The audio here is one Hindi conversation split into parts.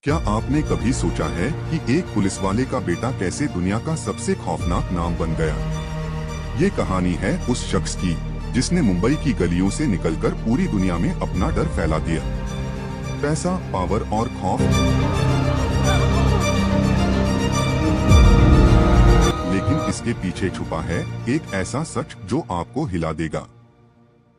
क्या आपने कभी सोचा है कि एक पुलिस वाले का बेटा कैसे दुनिया का सबसे खौफनाक नाम बन गया? ये कहानी है उस शख्स की जिसने मुंबई की गलियों से निकलकर पूरी दुनिया में अपना डर फैला दिया। पैसा, पावर और खौफ, लेकिन इसके पीछे छुपा है एक ऐसा सच जो आपको हिला देगा।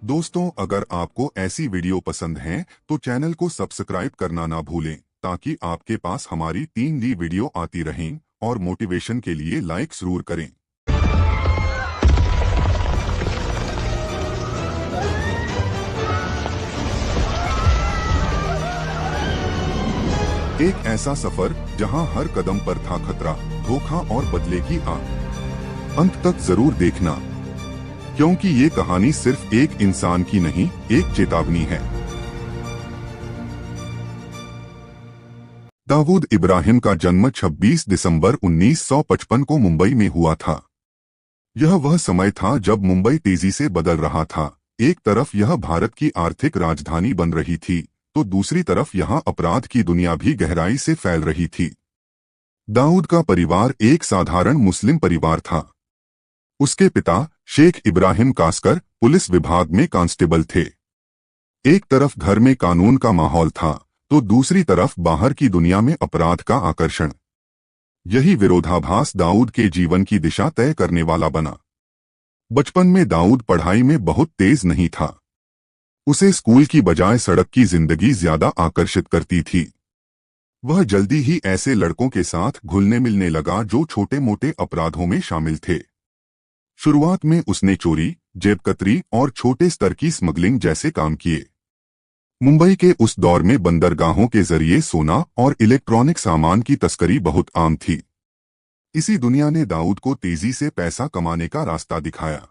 दोस्तों, अगर आपको ऐसी वीडियो पसंद हैं, तो चैनल को सब्सक्राइब करना ना भूलें, ताकि आपके पास हमारी 3D वीडियो आती रहें और मोटिवेशन के लिए लाइक जरूर करें। एक ऐसा सफर जहां हर कदम पर था खतरा, धोखा और बदले की आग। अंत तक जरूर देखना, क्योंकि ये कहानी सिर्फ एक इंसान की नहीं, एक चेतावनी है। दाऊद इब्राहिम का जन्म 26 दिसंबर 1955 को मुंबई में हुआ था। यह वह समय था जब मुंबई तेजी से बदल रहा था। एक तरफ यह भारत की आर्थिक राजधानी बन रही थी, तो दूसरी तरफ यहाँ अपराध की दुनिया भी गहराई से फैल रही थी। दाऊद का परिवार एक साधारण मुस्लिम परिवार था। उसके पिता शेख इब्राहिम कासकर पुलिस विभाग में कांस्टेबल थे। एक तरफ घर में कानून का माहौल था, तो दूसरी तरफ बाहर की दुनिया में अपराध का आकर्षण। यही विरोधाभास दाऊद के जीवन की दिशा तय करने वाला बना। बचपन में दाऊद पढ़ाई में बहुत तेज नहीं था। उसे स्कूल की बजाय सड़क की जिंदगी ज्यादा आकर्षित करती थी। वह जल्दी ही ऐसे लड़कों के साथ घुलने मिलने लगा जो छोटे मोटे अपराधों में शामिल थे। शुरुआत में उसने चोरी, जेबकतरी और छोटे स्तर की स्मगलिंग जैसे काम किए। मुंबई के उस दौर में बंदरगाहों के जरिए सोना और इलेक्ट्रॉनिक सामान की तस्करी बहुत आम थी। इसी दुनिया ने दाऊद को तेजी से पैसा कमाने का रास्ता दिखाया।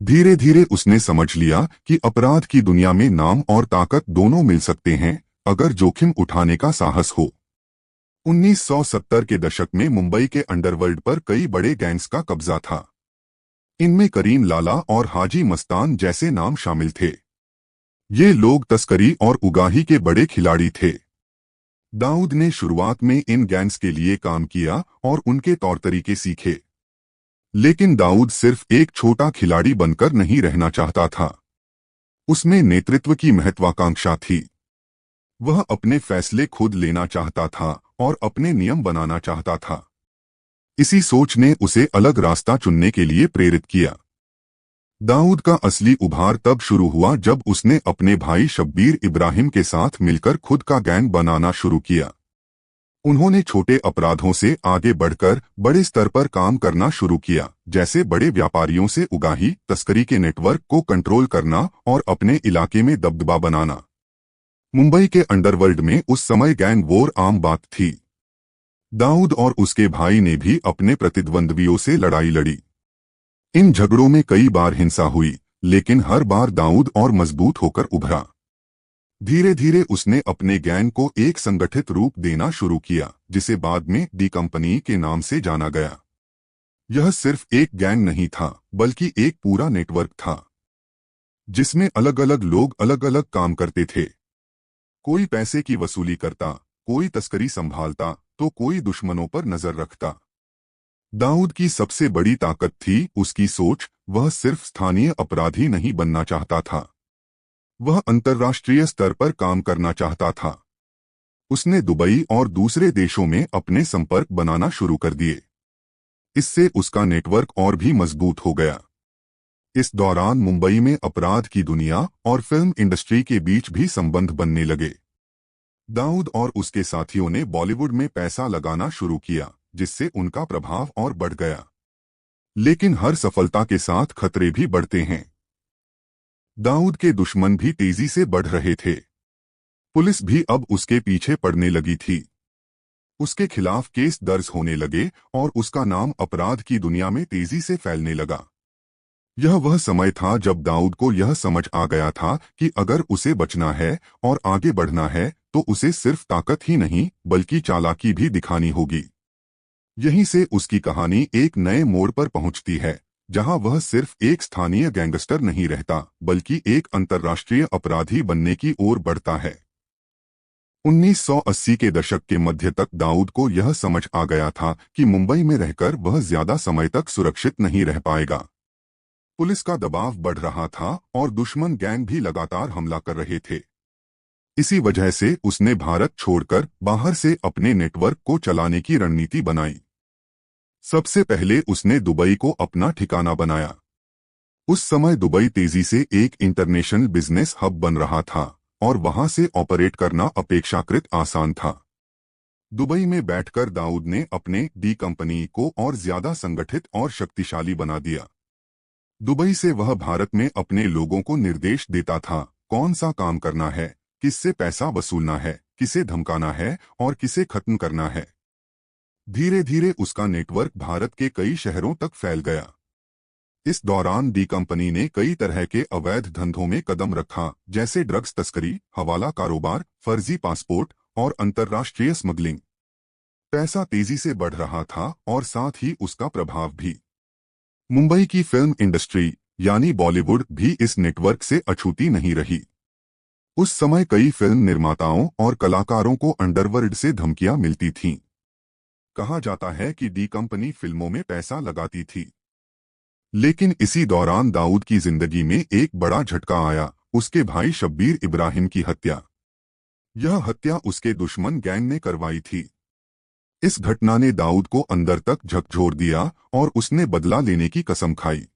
धीरे धीरे उसने समझ लिया कि अपराध की दुनिया में नाम और ताकत दोनों मिल सकते हैं, अगर जोखिम उठाने का साहस हो। 1970 के दशक में मुंबई के अंडरवर्ल्ड पर कई बड़े गैंग्स का कब्जा था। इनमें करीम लाला और हाजी मस्तान जैसे नाम शामिल थे। ये लोग तस्करी और उगाही के बड़े खिलाड़ी थे। दाऊद ने शुरुआत में इन गैंग्स के लिए काम किया और उनके तौर तरीके सीखे। लेकिन दाऊद सिर्फ एक छोटा खिलाड़ी बनकर नहीं रहना चाहता था। उसमें नेतृत्व की महत्वाकांक्षा थी। वह अपने फैसले खुद लेना चाहता था और अपने नियम बनाना चाहता था। इसी सोच ने उसे अलग रास्ता चुनने के लिए प्रेरित किया। दाऊद का असली उभार तब शुरू हुआ जब उसने अपने भाई शब्बीर इब्राहिम के साथ मिलकर खुद का गैंग बनाना शुरू किया। उन्होंने छोटे अपराधों से आगे बढ़कर बड़े स्तर पर काम करना शुरू किया, जैसे बड़े व्यापारियों से उगाही, तस्करी के नेटवर्क को कंट्रोल करना और अपने इलाके में दबदबा बनाना। मुंबई के अंडरवर्ल्ड में उस समय गैंग वॉर आम बात थी। दाऊद और उसके भाई ने भी अपने प्रतिद्वंद्वियों से लड़ाई लड़ी। इन झगड़ों में कई बार हिंसा हुई, लेकिन हर बार दाऊद और मजबूत होकर उभरा। धीरे धीरे उसने अपने गैंग को एक संगठित रूप देना शुरू किया, जिसे बाद में डी कंपनी के नाम से जाना गया। यह सिर्फ एक गैंग नहीं था, बल्कि एक पूरा नेटवर्क था, जिसमें अलग अलग लोग अलग अलग काम करते थे। कोई पैसे की वसूली करता, कोई तस्करी संभालता, तो कोई दुश्मनों पर नजर रखता। दाऊद की सबसे बड़ी ताकत थी उसकी सोच। वह सिर्फ स्थानीय अपराधी नहीं बनना चाहता था, वह अंतर्राष्ट्रीय स्तर पर काम करना चाहता था। उसने दुबई और दूसरे देशों में अपने संपर्क बनाना शुरू कर दिए। इससे उसका नेटवर्क और भी मजबूत हो गया। इस दौरान मुंबई में अपराध की दुनिया और फिल्म इंडस्ट्री के बीच भी संबंध बनने लगे। दाऊद और उसके साथियों ने बॉलीवुड में पैसा लगाना शुरू किया, जिससे उनका प्रभाव और बढ़ गया। लेकिन हर सफलता के साथ खतरे भी बढ़ते हैं। दाऊद के दुश्मन भी तेजी से बढ़ रहे थे। पुलिस भी अब उसके पीछे पड़ने लगी थी। उसके खिलाफ केस दर्ज होने लगे और उसका नाम अपराध की दुनिया में तेजी से फैलने लगा। यह वह समय था जब दाऊद को यह समझ आ गया था कि अगर उसे बचना है और आगे बढ़ना है, तो उसे सिर्फ ताकत ही नहीं, बल्कि चालाकी भी दिखानी होगी। यहीं से उसकी कहानी एक नए मोड़ पर पहुंचती है, जहां वह सिर्फ एक स्थानीय गैंगस्टर नहीं रहता, बल्कि एक अंतर्राष्ट्रीय अपराधी बनने की ओर बढ़ता है। 1980 के दशक के मध्य तक दाऊद को यह समझ आ गया था कि मुंबई में रहकर वह ज्यादा समय तक सुरक्षित नहीं रह पाएगा। पुलिस का दबाव बढ़ रहा था और दुश्मन गैंग भी लगातार हमला कर रहे थे। इसी वजह से उसने भारत छोड़कर बाहर से अपने नेटवर्क को चलाने की रणनीति बनाई। सबसे पहले उसने दुबई को अपना ठिकाना बनाया। उस समय दुबई तेजी से एक इंटरनेशनल बिजनेस हब बन रहा था और वहां से ऑपरेट करना अपेक्षाकृत आसान था। दुबई में बैठकर दाऊद ने अपने डी कंपनी को और ज्यादा संगठित और शक्तिशाली बना दिया। दुबई से वह भारत में अपने लोगों को निर्देश देता था, कौन सा काम करना है, किससे पैसा वसूलना है, किसे धमकाना है और किसे खत्म करना है। धीरे धीरे उसका नेटवर्क भारत के कई शहरों तक फैल गया। इस दौरान डी कंपनी ने कई तरह के अवैध धंधों में कदम रखा, जैसे ड्रग्स तस्करी, हवाला कारोबार, फर्जी पासपोर्ट और अंतर्राष्ट्रीय स्मगलिंग। पैसा तेजी से बढ़ रहा था और साथ ही उसका प्रभाव भी। मुंबई की फिल्म इंडस्ट्री यानी बॉलीवुड भी इस नेटवर्क से अछूती नहीं रही। उस समय कई फिल्म निर्माताओं और कलाकारों को अंडरवर्ल्ड से धमकियां मिलती थीं। कहा जाता है कि डी कंपनी फिल्मों में पैसा लगाती थी। लेकिन इसी दौरान दाऊद की जिंदगी में एक बड़ा झटका आया, उसके भाई शब्बीर इब्राहिम की हत्या। यह हत्या उसके दुश्मन गैंग ने करवाई थी। इस घटना ने दाऊद को अंदर तक झकझोर दिया और उसने बदला लेने की कसम खाई।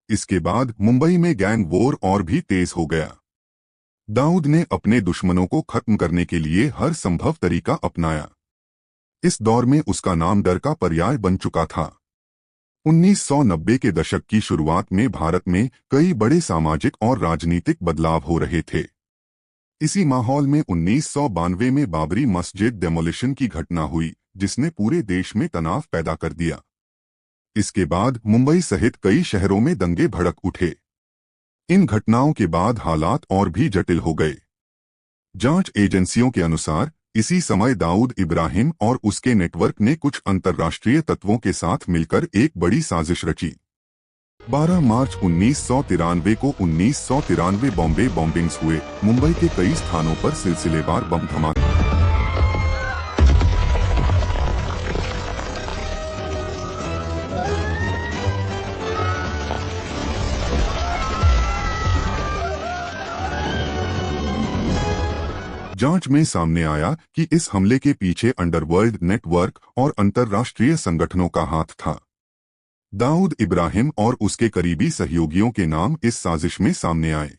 इसके बाद मुंबई में गैंग वॉर और भी तेज हो गया। दाऊद ने अपने दुश्मनों को खत्म करने के लिए हर संभव तरीका अपनाया। इस दौर में उसका नाम डर का पर्याय बन चुका था। 1990 के दशक की शुरुआत में भारत में कई बड़े सामाजिक और राजनीतिक बदलाव हो रहे थे। इसी माहौल में 1992 में बाबरी मस्जिद डेमोलिशन की घटना हुई, जिसने पूरे देश में तनाव पैदा कर दिया। इसके बाद मुंबई सहित कई शहरों में दंगे भड़क उठे। इन घटनाओं के बाद हालात और भी जटिल हो गए। जांच एजेंसियों के अनुसार इसी समय दाऊद इब्राहिम और उसके नेटवर्क ने कुछ अंतर्राष्ट्रीय तत्वों के साथ मिलकर एक बड़ी साजिश रची। 12 मार्च 1993 को 1993 बॉम्बे बॉम्बिंग्स हुए। मुंबई के कई स्थानों पर सिलसिलेवार बम धमाके। जांच में सामने आया कि इस हमले के पीछे अंडरवर्ल्ड नेटवर्क और अंतर्राष्ट्रीय संगठनों का हाथ था। दाऊद इब्राहिम और उसके करीबी सहयोगियों के नाम इस साजिश में सामने आए।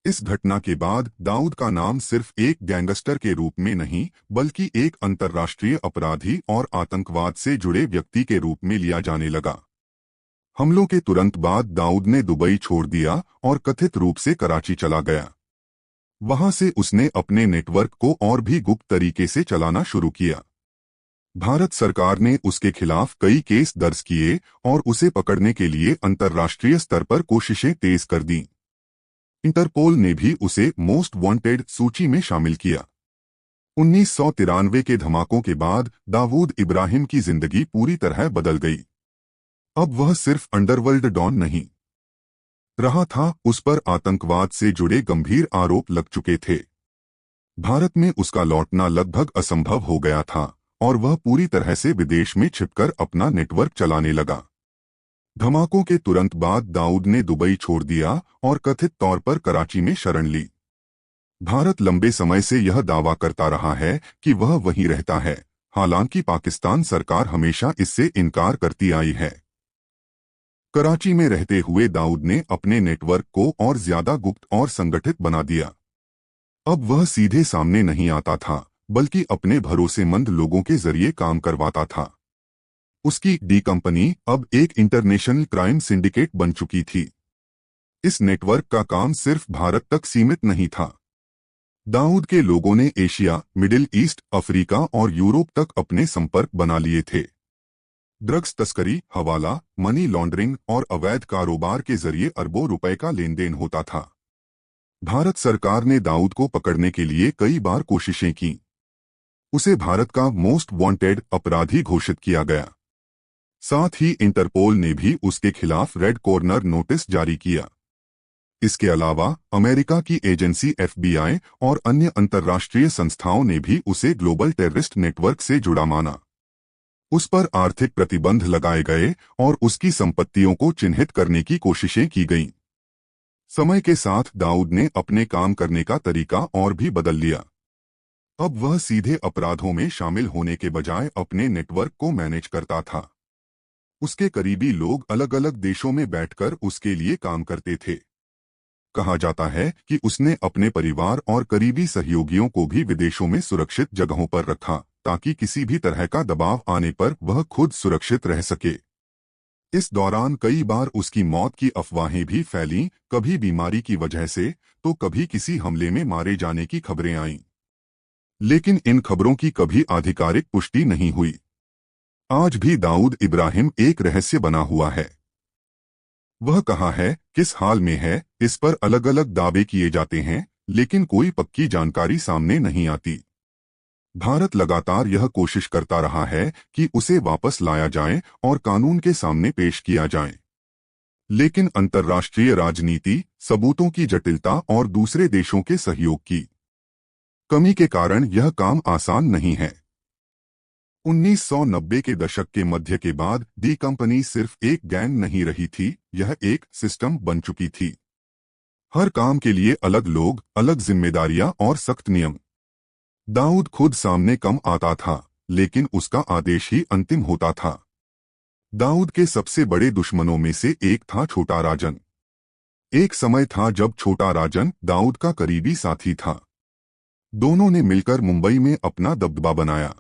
इस घटना के बाद दाऊद का नाम सिर्फ एक गैंगस्टर के रूप में नहीं, बल्कि एक अंतर्राष्ट्रीय अपराधी और आतंकवाद से जुड़े व्यक्ति के रूप में लिया जाने लगा। हमलों के तुरंत बाद दाऊद ने दुबई छोड़ दिया और कथित रूप से कराची चला गया। वहां से उसने अपने नेटवर्क को और भी गुप्त तरीके से चलाना शुरू किया। भारत सरकार ने उसके खिलाफ कई केस दर्ज किए और उसे पकड़ने के लिए अंतर्राष्ट्रीय स्तर पर कोशिशें तेज कर दी। इंटरपोल ने भी उसे मोस्ट वांटेड सूची में शामिल किया। 1993 के धमाकों के बाद दाऊद इब्राहिम की जिंदगी पूरी तरह बदल गई। अब वह सिर्फ अंडरवर्ल्ड डॉन नहीं रहा था, उस पर आतंकवाद से जुड़े गंभीर आरोप लग चुके थे। भारत में उसका लौटना लगभग असंभव हो गया था और वह पूरी तरह से विदेश में छिपकर अपना नेटवर्क चलाने लगा। धमाकों के तुरंत बाद दाऊद ने दुबई छोड़ दिया और कथित तौर पर कराची में शरण ली। भारत लंबे समय से यह दावा करता रहा है कि वह वहीं रहता है, हालांकि पाकिस्तान सरकार हमेशा इससे इनकार करती आई है। कराची में रहते हुए दाऊद ने अपने नेटवर्क को और ज्यादा गुप्त और संगठित बना दिया। अब वह सीधे सामने नहीं आता था, बल्कि अपने भरोसेमंद लोगों के जरिए काम करवाता था। उसकी डी कंपनी अब एक इंटरनेशनल क्राइम सिंडिकेट बन चुकी थी। इस नेटवर्क का काम सिर्फ भारत तक सीमित नहीं था। दाऊद के लोगों ने एशिया, मिडिल ईस्ट, अफ्रीका और यूरोप तक अपने संपर्क बना लिए थे। ड्रग्स तस्करी, हवाला, मनी लॉन्ड्रिंग और अवैध कारोबार के जरिए अरबों रुपए का लेन देन होता था। भारत सरकार ने दाऊद को पकड़ने के लिए कई बार कोशिशें की। उसे भारत का मोस्ट वांटेड अपराधी घोषित किया गया। साथ ही इंटरपोल ने भी उसके खिलाफ रेड कॉर्नर नोटिस जारी किया। इसके अलावा अमेरिका की एजेंसी FBI और अन्य अंतर्राष्ट्रीय संस्थाओं ने भी उसे ग्लोबल टेररिस्ट नेटवर्क से जुड़ा माना। उस पर आर्थिक प्रतिबंध लगाए गए और उसकी संपत्तियों को चिन्हित करने की कोशिशें की गईं। समय के साथ दाऊद ने अपने काम करने का तरीका और भी बदल लिया। अब वह सीधे अपराधों में शामिल होने के बजाय अपने नेटवर्क को मैनेज करता था। उसके करीबी लोग अलग अलग देशों में बैठकर उसके लिए काम करते थे। कहा जाता है कि उसने अपने परिवार और करीबी सहयोगियों को भी विदेशों में सुरक्षित जगहों पर रखा, ताकि किसी भी तरह का दबाव आने पर वह खुद सुरक्षित रह सके। इस दौरान कई बार उसकी मौत की अफवाहें भी फैलीं, कभी बीमारी की वजह से तो कभी किसी हमले में मारे जाने की खबरें आईं। लेकिन इन खबरों की कभी आधिकारिक पुष्टि नहीं हुई। आज भी दाऊद इब्राहिम एक रहस्य बना हुआ है। वह कहाँ है, किस हाल में है, इस पर अलग अलग दावे किए जाते हैं, लेकिन कोई पक्की जानकारी सामने नहीं आती। भारत लगातार यह कोशिश करता रहा है कि उसे वापस लाया जाए और कानून के सामने पेश किया जाए। लेकिन अंतर्राष्ट्रीय राजनीति, सबूतों की जटिलता और दूसरे देशों के सहयोग की कमी के कारण यह काम आसान नहीं है। 1990 के दशक के मध्य के बाद डी कंपनी सिर्फ एक गैंग नहीं रही थी, यह एक सिस्टम बन चुकी थी। हर काम के लिए अलग लोग, अलग जिम्मेदारियां और सख्त नियम। दाऊद खुद सामने कम आता था, लेकिन उसका आदेश ही अंतिम होता था। दाऊद के सबसे बड़े दुश्मनों में से एक था छोटा राजन। एक समय था जब छोटा राजन दाऊद का करीबी साथी था। दोनों ने मिलकर मुंबई में अपना दबदबा बनाया।